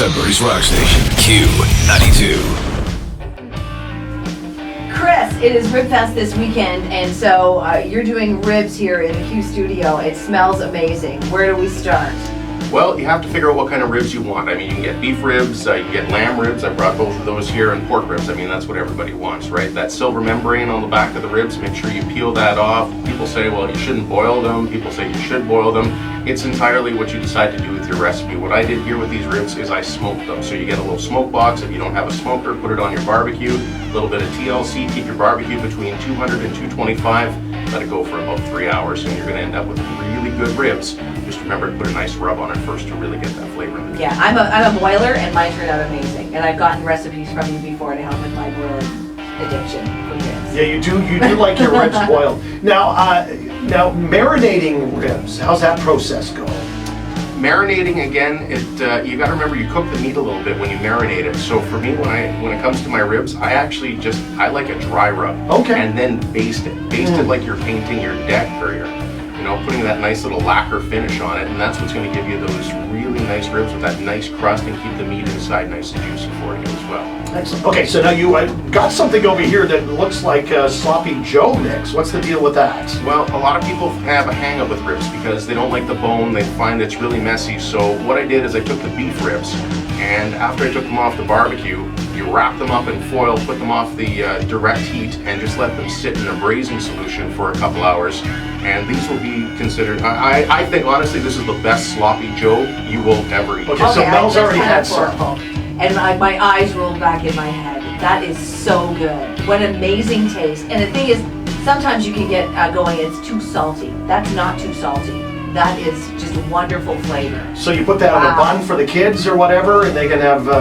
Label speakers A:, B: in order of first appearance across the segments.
A: Sudbury's rock station, Q92.
B: Chris, it is Rib Fest this weekend, and so you're doing ribs here in the Q studio. It smells amazing. Where do we start?
C: Well, you have to figure out what kind of ribs you want. I mean, you can get beef ribs, you can get lamb ribs. I brought both of those here, and pork ribs. I mean, that's what everybody wants, right? That silver membrane on the back of the ribs, make sure you peel that off. People say, well, you shouldn't boil them. People say you should boil them. It's entirely what you decide to do with your recipe. What I did here with these ribs is I smoked them. So you get a little smoke box. If you don't have a smoker, put it on your barbecue. A little bit of TLC, keep your barbecue between 200 and 225. Let it go for about 3 hours, and you're going to end up with really good ribs. Just remember to put a nice rub on it first to really get that flavor in the meat.
B: Yeah, I'm a boiler, and mine turned out amazing. And I've gotten recipes from you before to help with my boiling addiction for ribs.
D: Yeah, you do like your ribs boiled. Now marinating ribs, how's that process go?
C: Marinating, again, you got to remember you cook the meat a little bit when you marinate it. So for me, when it comes to my ribs, I actually I like a dry rub.
D: Okay.
C: And then baste it. Baste it like you're painting your deck, or you're putting that nice little lacquer finish on it, and that's what's going to give you those really nice ribs with that nice crust and keep the meat inside nice and juicy for you as well.
D: Excellent. Okay, so now you got something over here that looks like a Sloppy Joe mix. What's the deal with that?
C: Well, a lot of people have a hang-up with ribs because they don't like the bone. They find it's really messy. So what I did is I took the beef ribs, and after I took them off the barbecue, you wrap them up in foil, put them off the direct heat, and just let them sit in a braising solution for a couple hours. And these will be considered, I think honestly this is the best Sloppy Joe you will ever eat.
D: Okay, so Mel's already had some.
B: And my eyes rolled back in my head. That is so good. What an amazing taste. And the thing is, sometimes you can get going, it's too salty. That's not too salty. That is just a wonderful flavor.
D: So you put that on a bun for the kids or whatever, and they can have, to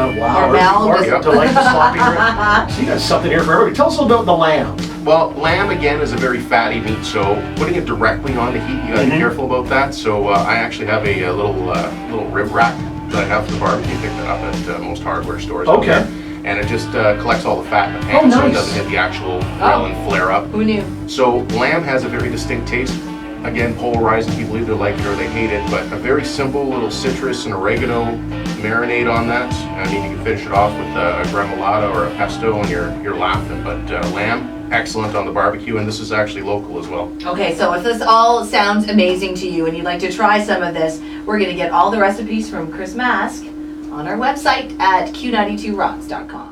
D: like the sloppy rib. So you got something here for everybody. Tell us a little about the lamb.
C: Well, lamb, again, is a very fatty meat, so putting it directly on the heat, you gotta be careful about that. So I actually have a little rib rack that I have for the barbecue. Pick that up at most hardware stores.
D: Okay.
C: And it just collects all the fat in the pan, so it doesn't hit the actual grill and flare up.
B: Who knew?
C: So lamb has a very distinct taste. Again, polarizing. People either like it or they hate it, but a very simple little citrus and oregano marinade on that. I mean, you can finish it off with a gremolata or a pesto, and you're laughing. But lamb, excellent on the barbecue, and this is actually local as well.
B: Okay, so if this all sounds amazing to you and you'd like to try some of this, we're going to get all the recipes from Chris Mask on our website at q92rocks.com.